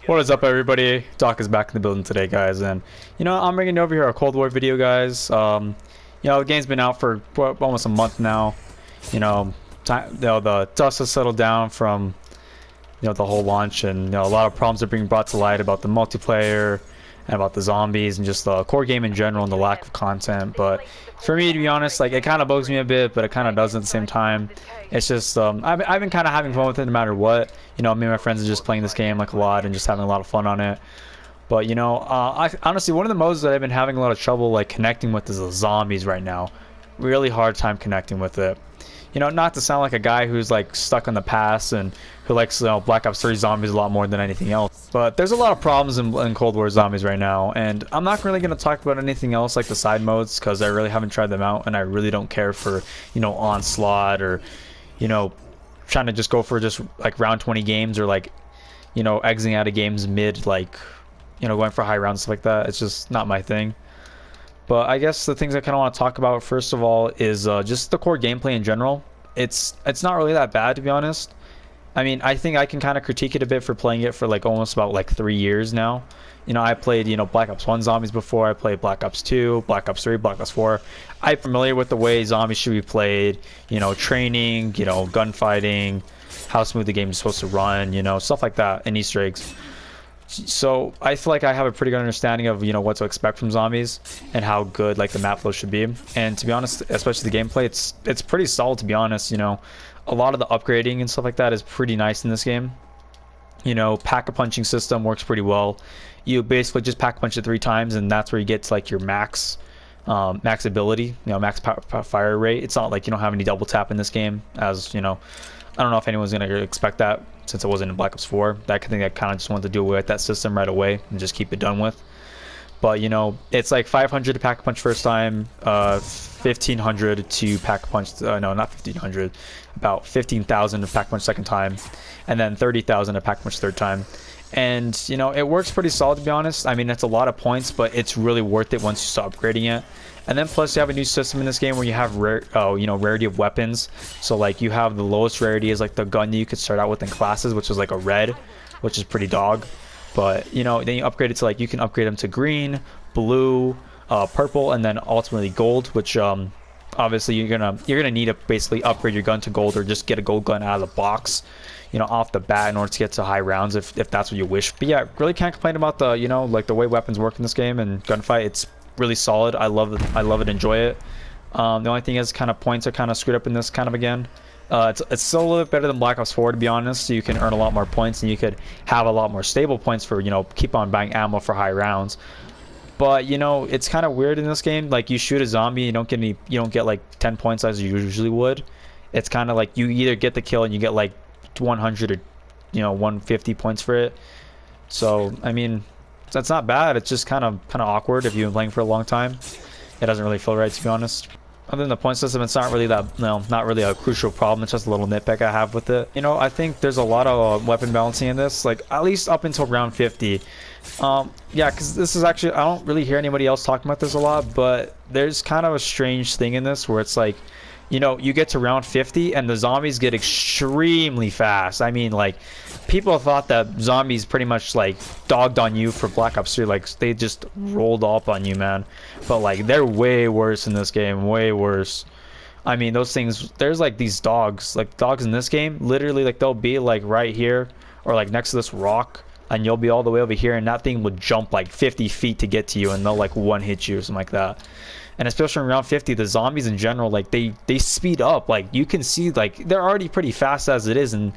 What is up, everybody? Doc is back in the building today, guys, and I'm bringing over here a Cold War video, guys. The game's been out for almost a month now. The dust has settled down from the whole launch, and a lot of problems are being brought to light about the multiplayer and about the zombies and just the core game in general and the lack of content. But for me, to be honest, like, it kind of bugs me a bit, but it kind of doesn't at the same time. It's just I've been kind of having fun with it no matter what. Me and my friends are just playing this game like a lot and just having a lot of fun on it. But I honestly, one of the modes that I've been having a lot of trouble like connecting with is the zombies right now. Really hard time connecting with it. Not to sound like a guy who's like stuck in the past and who likes Black Ops 3 zombies a lot more than anything else. But there's a lot of problems in Cold War zombies right now, and I'm not really going to talk about anything else like the side modes because I really haven't tried them out, and I really don't care for Onslaught or trying to just go for just like round 20 games or like exiting out of games mid, like going for high rounds, stuff like that. It's just not my thing. But I guess the things I kind of want to talk about first of all is just the core gameplay in general. It's not really that bad, to be honest. I mean, I think I can kind of critique it a bit for playing it for like almost about like 3 years now. I played Black Ops 1 zombies before. I played Black Ops 2, Black Ops 3, Black Ops 4. I'm familiar with the way zombies should be played. Training, gunfighting, how smooth the game is supposed to run. Stuff like that, and Easter eggs. So I feel like I have a pretty good understanding of what to expect from zombies and how good like the map flow should be. And to be honest, especially the gameplay, it's pretty solid, to be honest. A lot of the upgrading and stuff like that is pretty nice in this game. Pack-a-punching system works pretty well. You basically just pack-punch it 3 times, and that's where you get to like your max ability, max fire rate. It's not like you don't have any double tap in this game, as I don't know if anyone's gonna expect that since it wasn't in Black Ops 4. I think I kind of just wanted to do away with that system right away and just keep it done with. But it's like 500 to pack a punch first time, 1500 to pack a punch. No, not 1500, about 15,000 to pack a punch second time, and then 30,000 to pack a punch third time. And it works pretty solid, to be honest. I mean, it's a lot of points, but it's really worth it once you start upgrading it. And then plus you have a new system in this game where you have rarity of weapons. So like you have the lowest rarity is like the gun that you could start out with in classes, which is like a red, which is pretty dog. But then you upgrade it to like you can upgrade them to green, blue, purple, and then ultimately gold, which obviously you're gonna need to basically upgrade your gun to gold or just get a gold gun out of the box, off the bat in order to get to high rounds if that's what you wish. But yeah, really can't complain about the like the way weapons work in this game and gunfight. It's really solid. I love it, enjoy it. The only thing is kind of points are kind of screwed up in this kind of again. It's still a little bit better than Black Ops 4, to be honest. So you can earn a lot more points and you could have a lot more stable points for keep on buying ammo for high rounds. But it's kind of weird in this game. Like you shoot a zombie, you don't get like 10 points as you usually would. It's kind of like you either get the kill and you get like 100 or 150 points for it. So I mean, that's not bad. It's just kind of awkward if you've been playing for a long time. It doesn't really feel right, to be honest. Other than the point system, it's not really that, not really a crucial problem. It's just a little nitpick I have with it. I think there's a lot of weapon balancing in this, like at least up until round 50. Yeah, because this is actually, I don't really hear anybody else talking about this a lot, but there's kind of a strange thing in this where it's like, you get to round 50 and the zombies get extremely fast. I mean, like, people thought that zombies pretty much like dogged on you for Black Ops 3, like they just rolled up on you, man. But like they're way worse in this game, way worse. I mean, those things, there's like these dogs in this game, literally like they'll be like right here or like next to this rock and you'll be all the way over here and that thing will jump like 50 feet to get to you and they'll like one hit you or something like that. And especially in round 50, the zombies in general, like they speed up. Like you can see, like they're already pretty fast as it is, and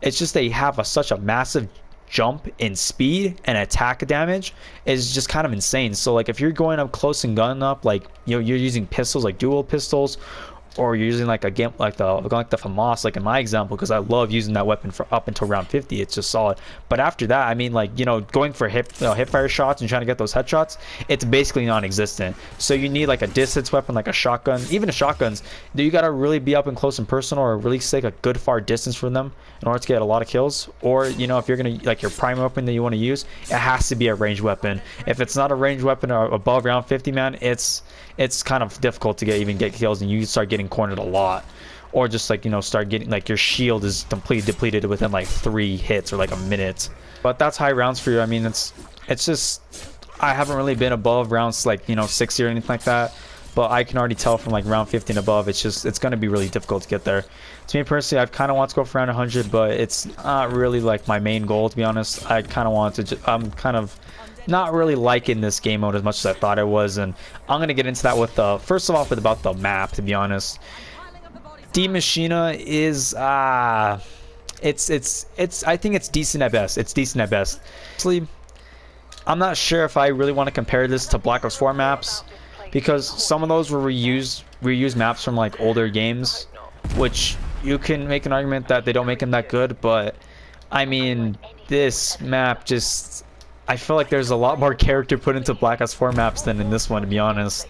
it's just they have such a massive jump in speed and attack damage is just kind of insane. So like if you're going up close and gunning up, like you're using pistols, like dual pistols, or you're using like a game like the FAMAS, like in my example, because I love using that weapon for up until round 50. It's just solid. But after that, I mean, like going for hip fire shots and trying to get those headshots, it's basically non-existent. So you need like a distance weapon, like a shotgun. Even the shotguns, you gotta really be up and close and personal, or really take a good far distance from them in order to get a lot of kills. Or if you're gonna like your prime weapon that you want to use, it has to be a ranged weapon. If it's not a ranged weapon or above round 50, man, it's kind of difficult to even get kills, and you start getting cornered a lot. or just like, you know, start getting like your shield is completely depleted within like 3 hits or like a minute. But that's high rounds for you. I mean, it's just, I haven't really been above rounds like, you know, 60 or anything like that, but I can already tell from like round 50 and above, it's going to be really difficult to get there. To me personally, I kind of want to go for around 100, but it's not really like my main goal, to be honest. I kind of want to I'm kind of not really liking this game mode as much as I thought I was, and I'm going to get into that with first of all with about the map, to be honest. Die Maschine is it's I think it's decent at best. It's decent at best. Actually, I'm not sure if I really want to compare this to Black Ops 4 maps, because some of those were reused maps from like older games, which you can make an argument that they don't make them that good, but I mean, this map just, I feel like there's a lot more character put into Black Ops 4 maps than in this one, to be honest.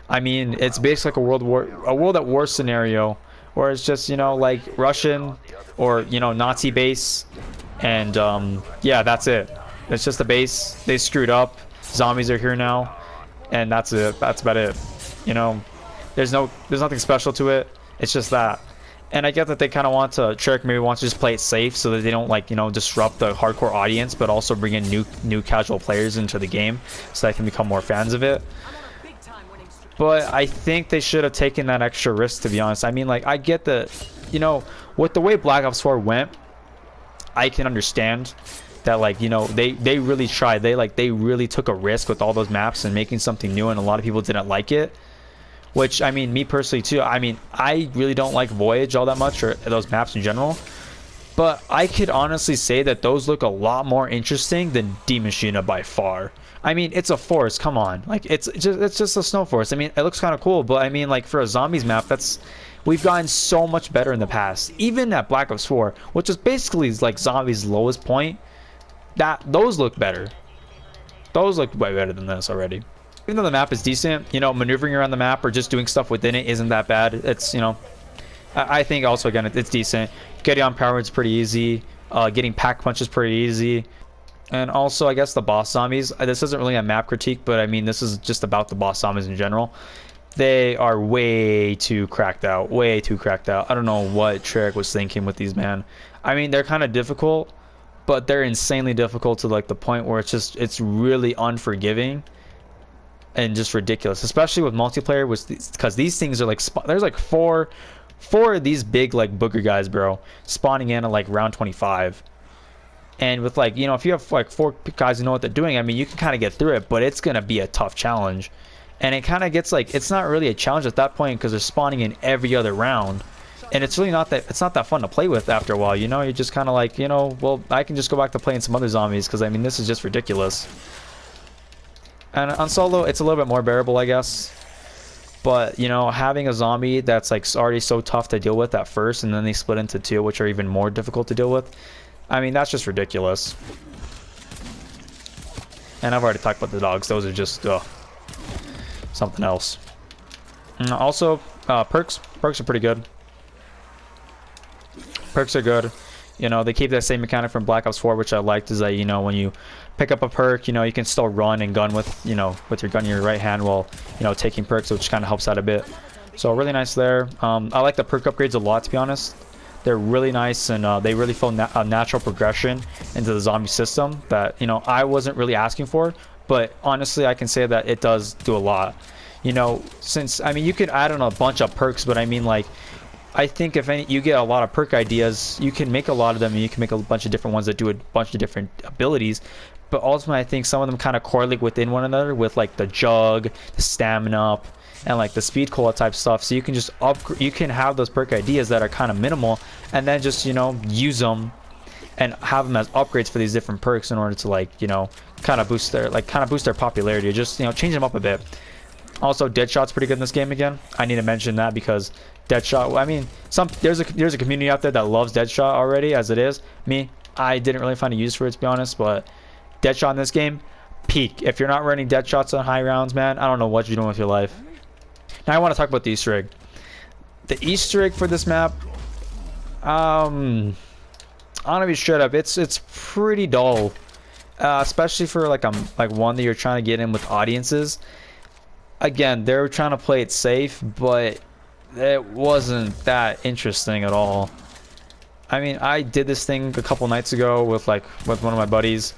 I mean, it's basically like a world at war scenario, where it's just, you know, like Russian or, you know, Nazi base, and yeah, that's it. It's just a base. They screwed up. Zombies are here now, and that's it. That's about it. You know, there's nothing special to it. It's just that. And I get that they kind of want to, Treyarch maybe wants to just play it safe so that they don't, like, you know, disrupt the hardcore audience, but also bring in new casual players into the game so they can become more fans of it. But I think they should have taken that extra risk, to be honest. I mean, like, I get that, you know, with the way Black Ops 4 went, I can understand that, like, you know, they really tried. They really took a risk with all those maps and making something new, and a lot of people didn't like it. Which, I mean, me personally too, I mean, I really don't like Voyage all that much, or those maps in general. But I could honestly say that those look a lot more interesting than Die Maschine by far. I mean, it's a forest, come on. Like, it's just a snow forest. I mean, it looks kind of cool, but I mean, like, for a zombies map, we've gotten so much better in the past. Even at Black Ops 4, which is basically like zombies' lowest point, those look better. Those look way better than this already. Even though the map is decent, you know, maneuvering around the map or just doing stuff within it isn't that bad. It's, you know, I think also, again, it's decent. Getting on power is pretty easy. Getting pack punch is pretty easy. And also, I guess the boss zombies, this isn't really a map critique, but I mean, this is just about the boss zombies in general. They are way too cracked out. Way too cracked out. I don't know what Treyarch was thinking with these, man. I mean, they're kind of difficult, but they're insanely difficult to, like, the point where it's really unforgiving and just ridiculous, especially with multiplayer, because these things are like, there's like four of these big, like, booger guys, bro, spawning in at like round 25. And with, like, you know, if you have like 4 guys who know what they're doing, I mean, you can kind of get through it, but it's gonna be a tough challenge. And it kind of gets like, it's not really a challenge at that point, because they're spawning in every other round, and it's really not that fun to play with after a while. You know, you're just kind of like, you know, well, I can just go back to playing some other zombies, because I mean, this is just ridiculous. And on solo, it's a little bit more bearable, I guess. But, you know, having a zombie that's like already so tough to deal with at first, and then they split into 2, which are even more difficult to deal with, I mean, that's just ridiculous. And I've already talked about the dogs. Those are just something else. And also, perks are pretty good. Perks are good. You know, they keep that same mechanic from Black Ops 4, which I liked, is that, you know, when you pick up a perk, you know, you can still run and gun with, you know, with your gun in your right hand while, you know, taking perks, which kind of helps out a bit. So really nice there. I like the perk upgrades a lot, to be honest. They're really nice, and they really feel a natural progression into the zombie system that, you know, I wasn't really asking for, but honestly, I can say that it does do a lot. You know, since, I mean, you could add on a bunch of perks, but I mean, like, I think if you get a lot of perk ideas, you can make a lot of them, and you can make a bunch of different ones that do a bunch of different abilities. But ultimately, I think some of them kind of correlate within one another, with like the jug, the stamina up, and like the speed cola type stuff. So you can just you can have those perk ideas that are kind of minimal, and then just, you know, use them and have them as upgrades for these different perks in order to, like, you know, kind of boost their popularity, or just, you know, change them up a bit. Also, Deadshot's pretty good in this game again. I need to mention that, because Deadshot, I mean, there's a community out there that loves Deadshot already as it is. Me, I didn't really find a use for it, to be honest, but Deadshot in this game, peak. If you're not running Deadshots on high rounds, man, I don't know what you're doing with your life. Now I want to talk about the Easter egg. The Easter egg for this map, I'm gonna be straight up, it's pretty dull, especially for like one that you're trying to get in with audiences. Again, they're trying to play it safe, but it wasn't that interesting at all. I mean, I did this thing a couple nights ago with one of my buddies,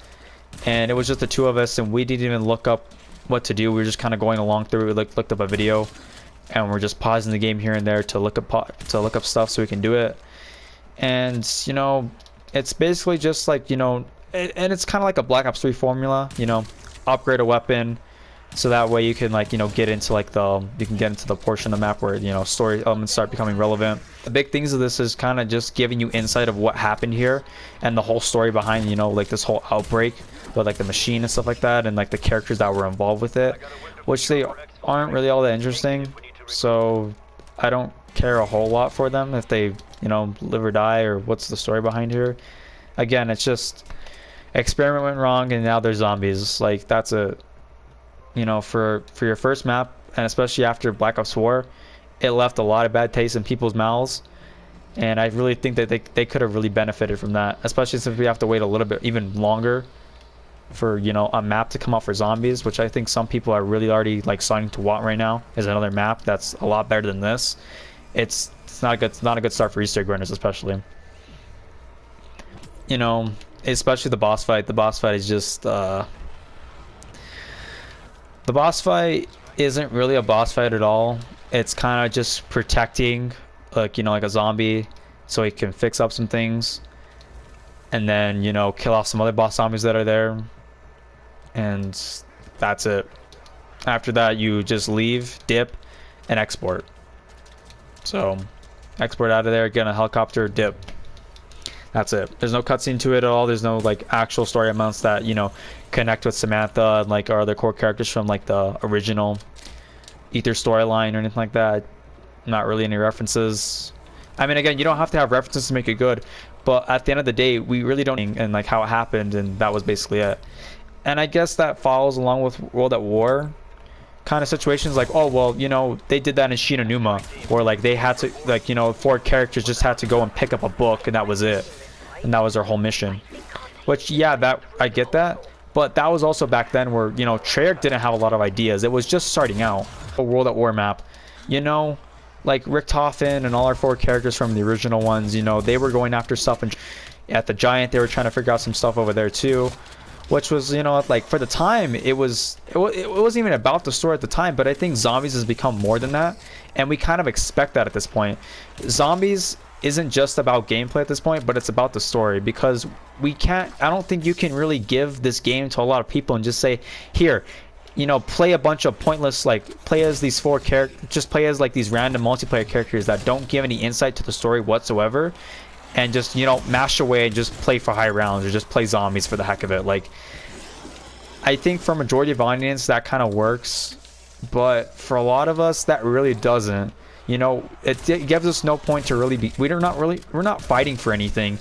and it was just the two of us, and we didn't even look up what to do. We were just kind of going along through. We looked up a video, and we're just pausing the game here and there to look up stuff so we can do it. And you know, it's basically just like, you know, and it's kind of like a Black Ops 3 formula. You know, upgrade a weapon, so that way you can, like, you know, get into like the portion of the map where, you know, story elements start becoming relevant. The big things of this is kind of just giving you insight of what happened here and the whole story behind, you know, like this whole outbreak with like the machine and stuff like that, and like the characters that were involved with it, which they aren't really all that interesting. So I don't care a whole lot for them if they, you know, live or die, or what's the story behind here. Again, it's just experiment went wrong and now there's zombies. Like, that's a, you know, for your first map, and especially after Black Ops 4, it left a lot of bad taste in people's mouths, and I really think that they could have really benefited from that, especially since we have to wait a little bit even longer for, you know, a map to come out for zombies, which I think some people are really already like starting to want right now, is another map that's a lot better than this. It's not a good start for Easter egg runners, especially. You know, especially the boss fight. The boss fight is just the boss fight isn't really a boss fight at all. It's kind of just protecting, like, you know, like a zombie, so he can fix up some things, and then, you know, kill off some other boss zombies that are there, and that's it. After that, you just leave, dip, and export. So export out of there, get on a helicopter, dip. That's it. There's no cutscene to it at all. There's no like actual story amounts that, you know, connect with Samantha and like our other core characters from like the original Ether storyline or anything like that. Not really any references. I mean, again, you don't have to have references to make it good, but at the end of the day, we really don't, and like how it happened, and that was basically it. And I guess that follows along with World at War kind of situations, like, oh well, you know, they did that in Shinonuma, where like they had to, like, you know, 4 characters just had to go and pick up a book, and that was it, and that was their whole mission. Which, yeah, that I get that, but that was also back then where, you know, Treyarch didn't have a lot of ideas. It was just starting out. A World at War map, you know, like Richtofen and all our 4 characters from the original ones, you know, they were going after stuff, and at the Giant they were trying to figure out some stuff over there too, which was, you know, like for the time it wasn't even about the story at the time, but I think zombies has become more than that, and we kind of expect that at this point. Zombies isn't just about gameplay at this point, but it's about the story, because I don't think you can really give this game to a lot of people and just say, here, you know, play a bunch of pointless, like, play as these 4 characters, just play as like these random multiplayer characters that don't give any insight to the story whatsoever, and just, you know, mash away and just play for high rounds, or just play zombies for the heck of it. Like, I think for majority of audience that kind of works, but for a lot of us that really doesn't. You know, it gives us no point to really be, we're not fighting for anything.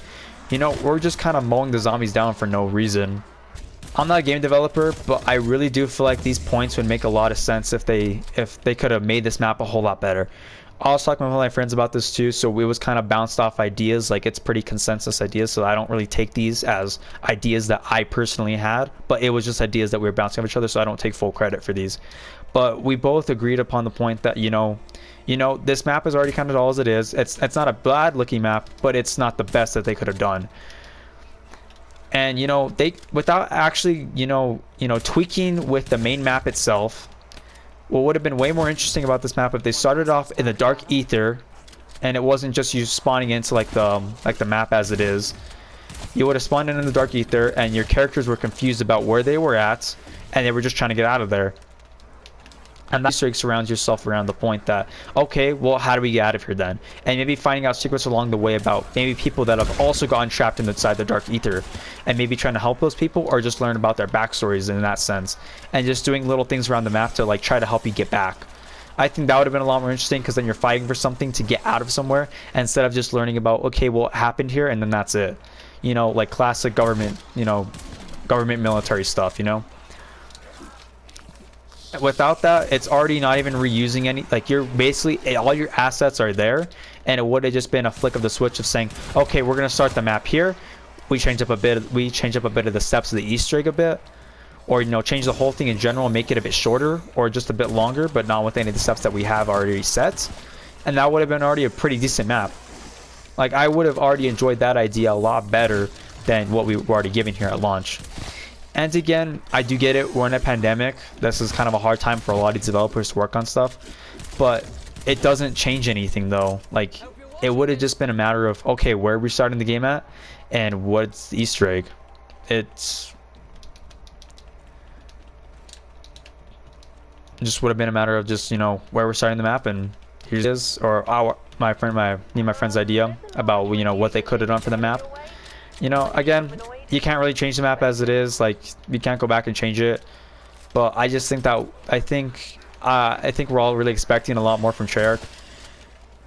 You know, we're just kind of mowing the zombies down for no reason. I'm not a game developer, but I really do feel like these points would make a lot of sense if they could have made this map a whole lot better. I was talking with my friends about this too, so it was kind of bounced off ideas. Like, it's pretty consensus ideas, so I don't really take these as ideas that I personally had, but it was just ideas that we were bouncing off each other, so I don't take full credit for these. But we both agreed upon the point that, you know, this map is already kind of all as it is. It's not a bad looking map, but it's not the best that they could have done. And, you know, they, without actually, you know, tweaking with the main map itself, what would have been way more interesting about this map if they started off in the Dark Ether, and it wasn't just you spawning into like the map as it is. You would have spawned in the Dark Ether, and your characters were confused about where they were at, and they were just trying to get out of there. And that Easter egg surrounds yourself around the point that, okay, well, how do we get out of here then? And maybe finding out secrets along the way about maybe people that have also gotten trapped inside the Dark Ether, and maybe trying to help those people, or just learn about their backstories in that sense, and just doing little things around the map to like try to help you get back. I think that would have been a lot more interesting, because then you're fighting for something to get out of somewhere, instead of just learning about, okay, well, what happened here, and then that's it. You know, like classic government, you know, government military stuff, you know? Without that, it's already not even reusing any, like, you're basically, all your assets are there, and it would have just been a flick of the switch of saying, okay, we're going to start the map here, we change up a bit of the steps of the Easter egg a bit, or, you know, change the whole thing in general and make it a bit shorter, or just a bit longer, but not with any of the steps that we have already set. and that would have been already a pretty decent map. Like, I would have already enjoyed that idea a lot better than what we were already given here at launch. And again, I do get it, we're in a pandemic. This is kind of a hard time for a lot of these developers to work on stuff, but it doesn't change anything though. Like, it would have just been a matter of, okay, where are we starting the game at and what's the Easter egg. It's just would have been a matter of just, you know, where we're starting the map, and here's this, or me and my friend's idea about, you know, what they could have done for the map. You know, again, you can't really change the map as it is. Like, you can't go back and change it. But I just think that I think we're all really expecting a lot more from Treyarch.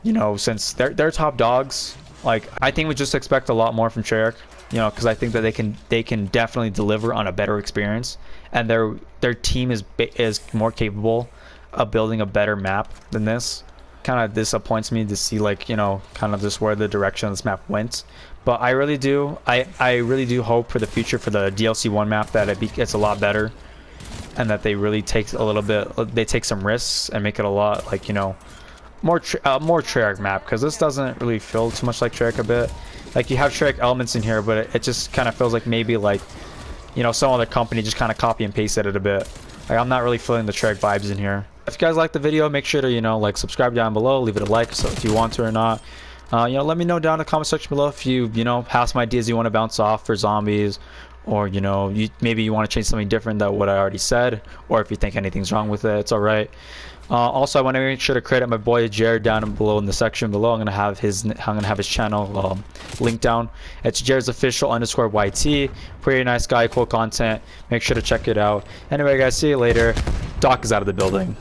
You know, since they're top dogs. Like, I think we just expect a lot more from Treyarch. You know, because I think that they can definitely deliver on a better experience, and their team is more capable of building a better map than this. Kind of disappoints me to see, like, you know, kind of just where the direction of this map went. But I really do hope for the future for the DLC 1 map that it gets a lot better, and that they really take take some risks and make it a lot, like, you know, more Treyarch map, because this doesn't really feel too much like Treyarch a bit. Like, you have Treyarch elements in here, but it just kind of feels like maybe, like, you know, some other company just kind of copy and pasted it a bit. Like, I'm not really feeling the Treyarch vibes in here. If you guys like the video, make sure to, you know, like, subscribe down below, leave it a like so if you want to or not. You know, let me know down in the comment section below if you know, have some ideas you want to bounce off for zombies, or, you know, maybe you want to change something different than what I already said, or if you think anything's wrong with it, it's alright. Also, I want to make sure to credit my boy Jared down below in the section below. I'm gonna have his channel linked down. It's Jared's official _YT. Pretty nice guy, cool content. Make sure to check it out. Anyway, guys, see you later. Doc is out of the building.